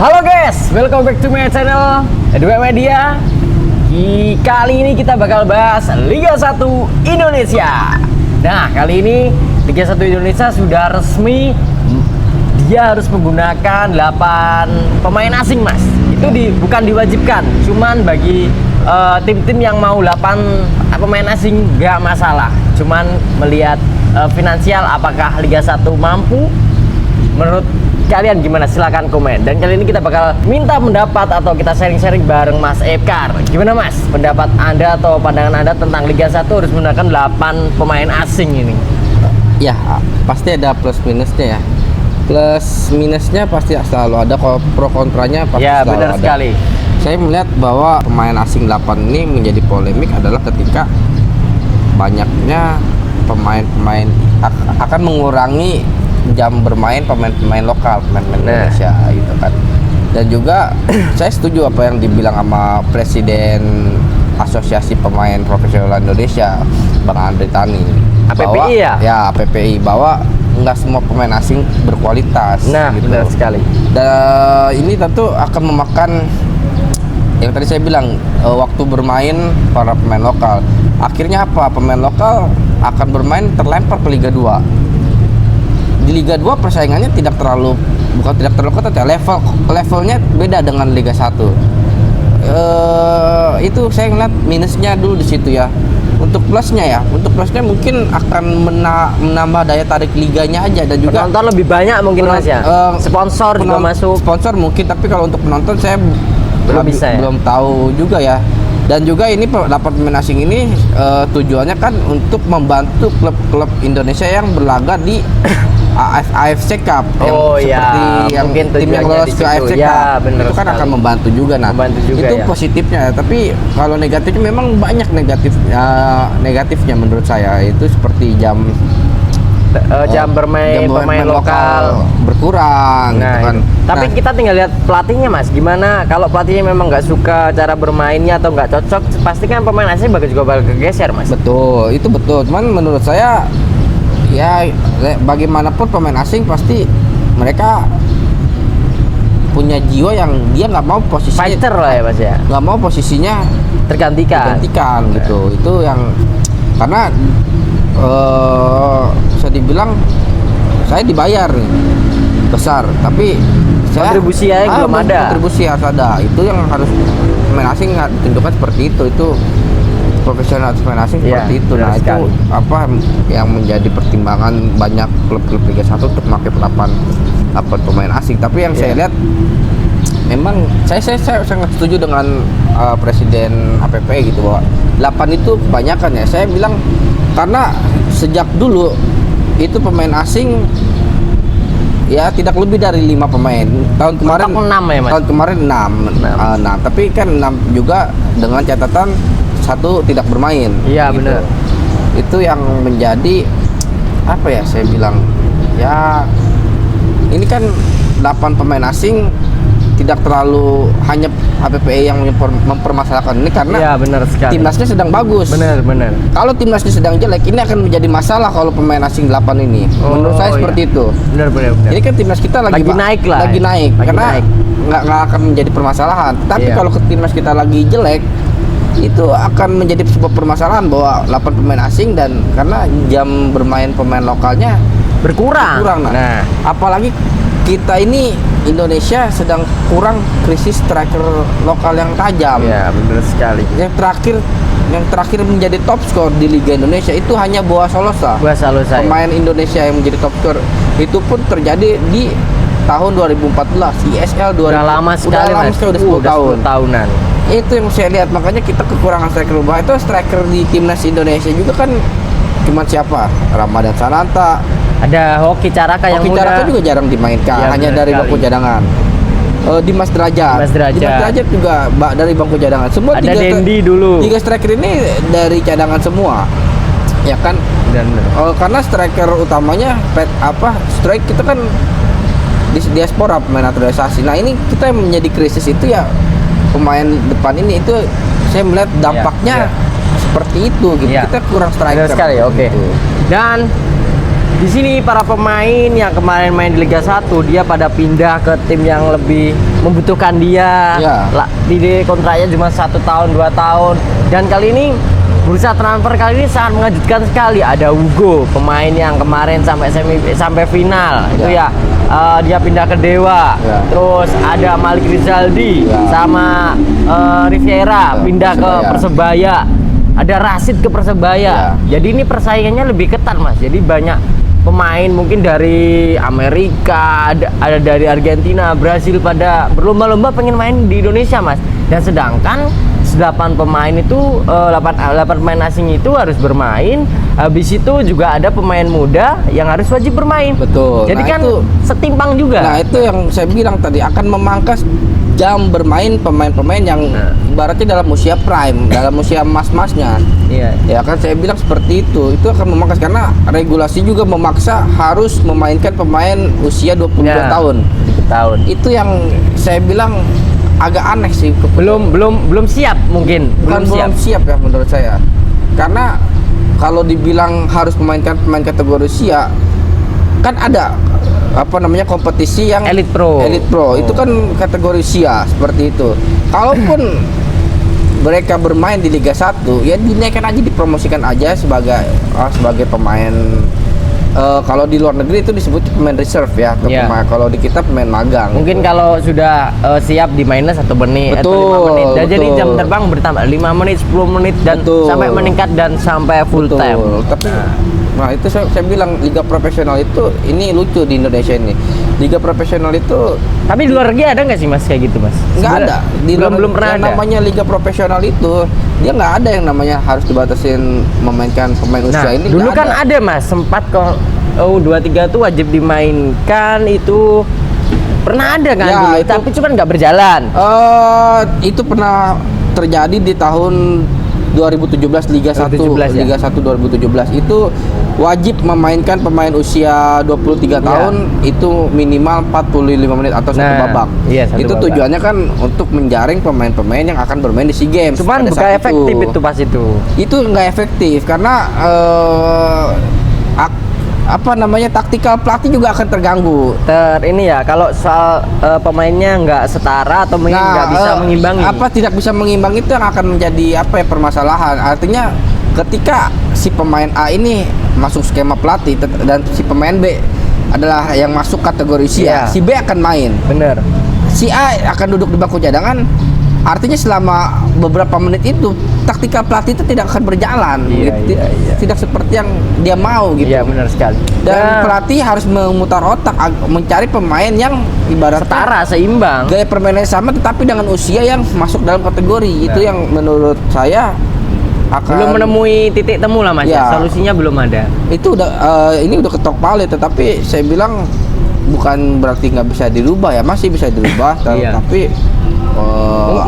Halo guys, welcome back to my channel Edwin Media. Kali ini kita bakal bahas Liga 1 Indonesia. Nah, kali ini Liga 1 Indonesia sudah resmi. Dia harus menggunakan 8 pemain asing, Mas. Itu bukan diwajibkan, cuman bagi tim-tim yang mau 8 pemain asing nggak masalah. Cuman melihat finansial, apakah Liga 1 mampu? Menurut kalian gimana? Silahkan komen. Dan kali ini kita bakal minta pendapat atau kita sharing-sharing bareng Mas Ekar. Gimana Mas? Pendapat Anda atau pandangan Anda tentang Liga 1 harus menggunakan 8 pemain asing ini? Ya, pasti ada plus minusnya ya. Plus minusnya pasti selalu ada, kalau pro kontranya pasti ya, selalu benar ada. sekali. Saya melihat bahwa pemain asing 8 ini menjadi polemik adalah ketika banyaknya pemain-pemain akan mengurangi jam bermain pemain-pemain lokal, pemain-pemain Indonesia gitu kan. Dan juga saya setuju apa yang dibilang sama Presiden Asosiasi Pemain Profesional Indonesia, Bang Andre Tani, bahwa, APPI ya APPI, bahwa nggak semua pemain asing berkualitas. Nah, gitu. benar sekali. Dan ini tentu akan memakan yang tadi saya bilang, waktu bermain para pemain lokal. Akhirnya apa? Pemain lokal akan bermain terlempar ke Liga 2. Di Liga 2 persaingannya tidak terlalu ketat ya, levelnya beda dengan Liga 1. Itu saya ngeliat minusnya dulu di situ ya. Untuk plusnya mungkin akan menambah daya tarik liganya aja, dan juga penonton lebih banyak mungkin Mas ya. Sponsor juga masuk. Sponsor mungkin, tapi kalau untuk penonton saya belum tahu juga ya. Dan juga ini 8 pemain asing ini tujuannya kan untuk membantu klub-klub Indonesia yang berlaga di AFC Cup, seperti yang tim yang lolos ke AFC Cup, itu kan akan membantu juga. Nah, itu ya, positifnya. Tapi kalau negatifnya memang banyak negatifnya menurut saya. Itu seperti jam bermain pemain lokal berkurang. Nah, gitu kan. Tapi kita tinggal lihat pelatihnya Mas. Gimana kalau pelatihnya memang nggak suka cara bermainnya atau nggak cocok, pasti kan pemain asing juga bakal kegeser Mas. Betul, itu betul. Cuman menurut saya ya bagaimanapun pemain asing pasti mereka punya jiwa yang dia nggak mau posisinya fighter lah ya Mas ya, nggak mau posisinya tergantikan gitu. Itu yang karena bisa dibilang saya dibayar nih besar, tapi saya kontribusi belum ada. Kontribusi harus ada. Itu yang harus pemain asing tunjukkan seperti itu profesional pemain asing seperti itu. Nah, itu apa yang menjadi pertimbangan banyak klub-klub Liga 1 untuk memakai 8 pemain asing. Tapi yang saya lihat memang saya sangat setuju dengan Presiden APPI gitu, bahwa 8 itu kebanyakan ya. Saya bilang karena sejak dulu itu pemain asing ya tidak lebih dari 5 pemain. Tahun kemarin 6 ya Mas. Tahun kemarin 6. Tapi kan 6 juga dengan catatan 1 tidak bermain. Iya gitu. Benar. Itu yang menjadi apa ya, saya bilang ya, ini kan 8 pemain asing tidak terlalu hanya APPI yang mempermasalahkan ini, karena ya, benar sekali, timnasnya sedang bagus. Benar. Kalau timnasnya sedang jelek, ini akan menjadi masalah kalau pemain asing 8 ini. Menurut saya seperti itu. Benar. Ini kan timnas kita lagi naik lah. Lagi naik. Karena nggak akan menjadi permasalahan. Tapi kalau timnas kita lagi jelek, itu akan menjadi sebuah permasalahan bahwa 8 pemain asing, dan karena jam bermain pemain lokalnya berkurang. Nah, apalagi kita ini Indonesia sedang kurang krisis striker lokal yang tajam. Ya, benar sekali. Yang terakhir menjadi top skor di Liga Indonesia itu hanya Boa Solosa. Pemain Indonesia yang menjadi top skor itu pun terjadi di tahun 2014, ISL 2000. Udah lama sekali, udah 10 tahunan. Itu yang saya lihat, makanya kita kekurangan striker. Itu striker di timnas Indonesia juga kan cuma siapa? Ramadan Sananta, ada Hoki Caraka yang Caraka juga jarang dimainkan, ya, hanya dari bangku cadangan. Dimas Derajat juga dari bangku cadangan. Semua ada Dendi dulu. 3 striker ini dari cadangan semua, ya kan? Karena striker utamanya strike kita kan di diaspora, pemain naturalisasi. Nah, ini kita yang menjadi krisis itu ya, pemain depan ini itu saya melihat dampaknya seperti itu gitu. Kita kurang striker. Benar sekali, oke. Dan di sini para pemain yang kemarin main di Liga 1 dia pada pindah ke tim yang lebih membutuhkan dia. Ya. Di kontraknya cuma 1 tahun 2 tahun. Dan kali ini bursa transfer kali ini sangat mengejutkan sekali. Ada Hugo, pemain yang kemarin sampai final. Itu ya dia pindah ke Dewa. Ya. Terus ada Malik Rizaldi sama Riviera pindah ke Persebaya. Ada Rashid ke Persebaya. Jadi ini persaingannya lebih ketat, Mas. Jadi banyak pemain mungkin dari Amerika, ada dari Argentina, Brasil pada berlomba-lomba pengen main di Indonesia, Mas. Dan sedangkan 8 pemain itu 8 pemain asing itu harus bermain. Habis itu juga ada pemain muda yang harus wajib bermain. Betul. Jadi kan itu setimpang juga. Nah, itu yang saya bilang tadi akan memangkas jam bermain pemain-pemain yang ibaratnya dalam usia prime, dalam usia emas-emasnya. Iya. Ya kan saya bilang seperti itu. Itu akan memangkas karena regulasi juga memaksa harus memainkan pemain usia 22 tahun. Itu yang saya bilang agak aneh sih. Belum siap mungkin. Belum siap ya menurut saya. Karena kalau dibilang harus memainkan pemain kategori usia, kan ada kompetisi yang Elite Pro itu kan kategori usia seperti itu. Kalaupun mereka bermain di Liga 1 ya dinaikkan aja, dipromosikan aja sebagai pemain. Kalau di luar negeri itu disebut pemain reserve ya, kalau di kita pemain magang. Mungkin kalau sudah siap di minus 1 menit atau 5 menit. Dan jadi jam terbang bertambah 5 menit, 10 menit dan sampai meningkat dan sampai full time. Tapi nah itu saya bilang liga profesional itu ini lucu di Indonesia ini. Liga profesional itu tapi di luar negeri ada nggak sih, Mas, kayak gitu, Mas? Nggak ada. Belum pernah ada. Namanya liga profesional itu dia nggak ada yang namanya harus dibatasin memainkan pemain usia ini. Dulu kan ada, Mas, sempat kok U23 tuh wajib dimainkan, itu pernah ada kan dulu, tapi cuma nggak berjalan. Itu pernah terjadi di tahun 2017 Liga 1 Liga 1 2017 itu wajib memainkan pemain usia 23 tahun itu minimal 45 menit atau satu babak. Itu tujuannya kan untuk menjaring pemain-pemain yang akan bermain di SEA Games. Cuman bukan efektif itu pas itu. Itu nggak efektif karena taktikal pelatih juga akan terganggu. Ini ya kalau soal pemainnya nggak setara atau mungkin nggak bisa mengimbangi. Tidak bisa mengimbangi itu yang akan menjadi permasalahan. Artinya ketika si pemain A ini masuk skema pelatih dan si pemain B adalah yang masuk kategori usia, si B akan main. Bener. Si A akan duduk di bangku cadangan. Artinya selama beberapa menit itu taktikal pelatih itu tidak akan berjalan, tidak seperti yang dia mau gitu. Iya, benar sekali. Dan pelatih harus memutar otak mencari pemain yang ibarat setara, seimbang, gaya permainannya sama tetapi dengan usia yang masuk dalam kategori. Itu yang menurut saya belum menemui titik temu lah, Mas. Solusinya belum ada. Itu ini udah ketok palu, tetapi saya bilang bukan berarti nggak bisa dirubah ya, masih bisa dirubah, tapi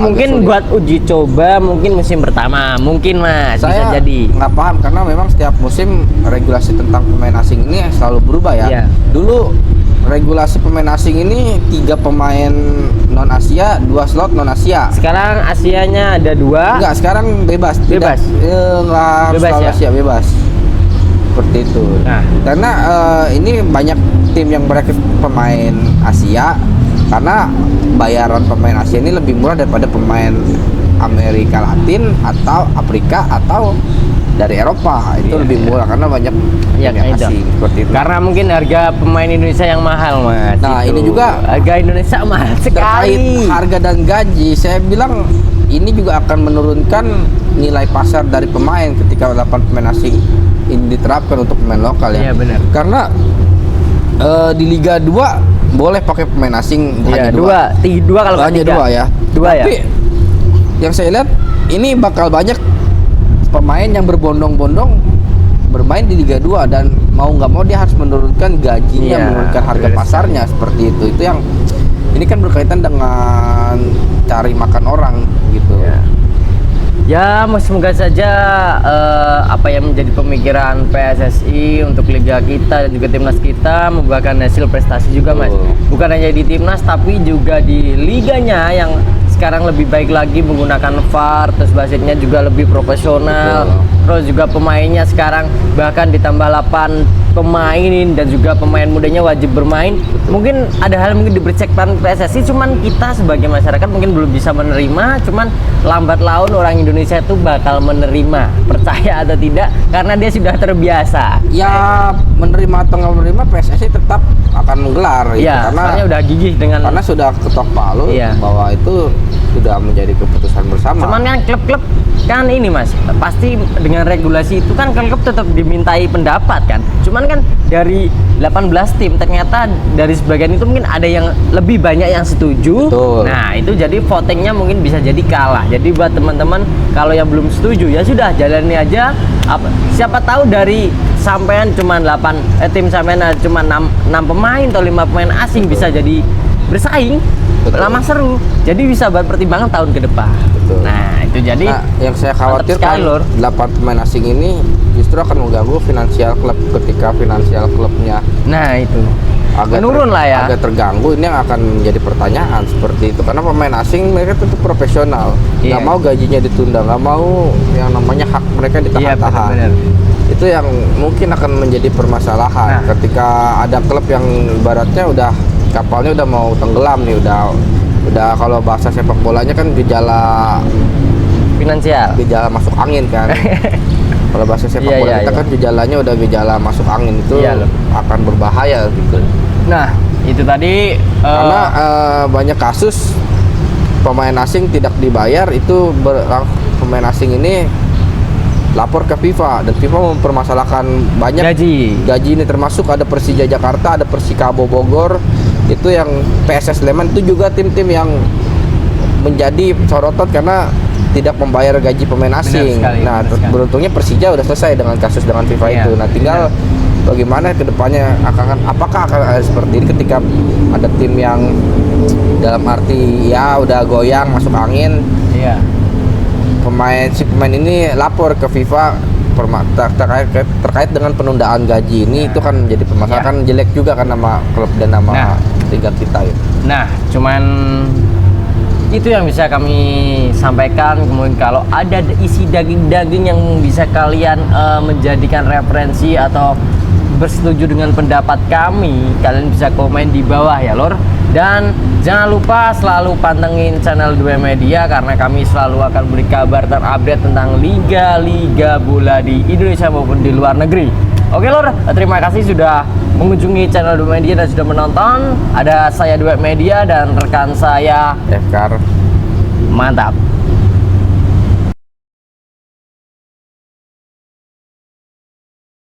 mungkin buat uji coba mungkin musim pertama mungkin, Mas, saya bisa jadi. Nggak paham karena memang setiap musim regulasi tentang pemain asing ini selalu berubah ya. Dulu regulasi pemain asing ini 3 pemain non Asia, 2 slot non Asia. Sekarang Asianya ada 2. Enggak, sekarang bebas. Bebas ya? Asia bebas. Seperti itu. Karena ini banyak tim yang merekrut pemain Asia karena bayaran pemain Asia ini lebih murah daripada pemain Amerika Latin atau Afrika atau dari Eropa. Itu lebih murah karena banyak yang asing seperti itu. Karena mungkin harga pemain Indonesia yang mahal, Mas. Nah, ini juga harga Indonesia mahal sekali. Terkait harga dan gaji, saya bilang ini juga akan menurunkan nilai pasar dari pemain ketika 8 pemain asing ini diterapkan untuk pemain lokal ya. Iya, benar. Karena di Liga 2 boleh pakai pemain asing hanya 2 kalau hanya 2 ya. Tapi yang saya lihat ini bakal banyak pemain yang berbondong-bondong bermain di Liga 2 dan mau nggak mau dia harus menurunkan gajinya, menurunkan harga pasarnya seperti itu. Itu yang ini kan berkaitan dengan cari makan orang gitu. Ya, semoga saja apa yang menjadi pemikiran PSSI untuk liga kita dan juga timnas kita membuahkan hasil prestasi juga, Mas. Bukan hanya di timnas tapi juga di liganya yang sekarang lebih baik lagi menggunakan VAR, terus wasitnya juga lebih profesional. terus juga pemainnya sekarang bahkan ditambah 8 pemain dan juga pemain mudanya wajib bermain. Mungkin ada hal mungkin dipercekkan PSSI, cuman kita sebagai masyarakat mungkin belum bisa menerima, cuman lambat laun orang Indonesia itu bakal menerima, percaya atau tidak, karena dia sudah terbiasa. Ya menerima atau nggak menerima, PSSI tetap akan menggelar gitu. Iya, soalnya udah gigih dengan, karena sudah ketok palu bahwa itu sudah menjadi keputusan bersama. Cuman kan klub-klub kan ini Mas, pasti dengan regulasi itu kan klub tetap dimintai pendapat kan. Cuman kan dari 18 tim ternyata dari sebagian itu mungkin ada yang lebih banyak yang setuju. Betul. Nah, itu jadi votingnya mungkin bisa jadi kalah. Jadi buat teman-teman kalau yang belum setuju ya sudah jalani aja. Siapa tahu dari sampean cuma 8 tim sampean cuma 6 pemain atau 5 pemain asing bisa jadi bersaing. Betul. Lama seru. Jadi bisa buat pertimbangan tahun ke depan. Betul. Nah, itu jadi yang saya khawatirkan 8 pemain asing ini justru akan mengganggu finansial klub ketika finansial klubnya. Nah, itu Agak menurun lah ya. Agak terganggu, ini yang akan menjadi pertanyaan seperti itu karena pemain asing mereka tentu profesional, nggak mau gajinya ditunda, nggak mau yang namanya hak mereka ditahan-tahan. Iya, itu yang mungkin akan menjadi permasalahan ketika ada klub yang ibaratnya udah kapalnya udah mau tenggelam nih, udah kalau bahasa sepak bolanya kan gejala finansial, masuk angin kan. Kalau bahasa sepak bola kita kan gejalanya udah gejala masuk angin, itu akan berbahaya gitu. Nah, itu tadi karena banyak kasus pemain asing tidak dibayar, itu pemain asing ini lapor ke FIFA dan FIFA mempermasalahkan banyak gaji ini, termasuk ada Persija Jakarta, ada Persikabo Bogor, itu yang PSS Sleman, itu juga tim-tim yang menjadi sorotan karena tidak membayar gaji pemain asing. Beruntungnya Persija udah selesai dengan kasus dengan FIFA itu. Nah, tinggal bagaimana kedepannya apakah akan ada seperti ini ketika ada tim yang dalam arti ya udah goyang masuk angin. Iya. Pemain ini lapor ke FIFA terkait dengan penundaan gaji ini, itu kan jadi permasalahan, kan jelek juga kan nama klub dan nama liga kita ya. Nah, cuman itu yang bisa kami sampaikan. Kemudian kalau ada isi daging-daging yang bisa kalian menjadikan referensi atau bersetuju dengan pendapat kami, kalian bisa komen di bawah ya lor. Dan jangan lupa selalu pantengin channel 2 Media karena kami selalu akan beri kabar terupdate tentang liga-liga bola di Indonesia maupun di luar negeri. Oke lor, terima kasih sudah mengunjungi channel 2 Media dan sudah menonton. Ada saya 2 Media dan rekan saya Efkar. Mantap.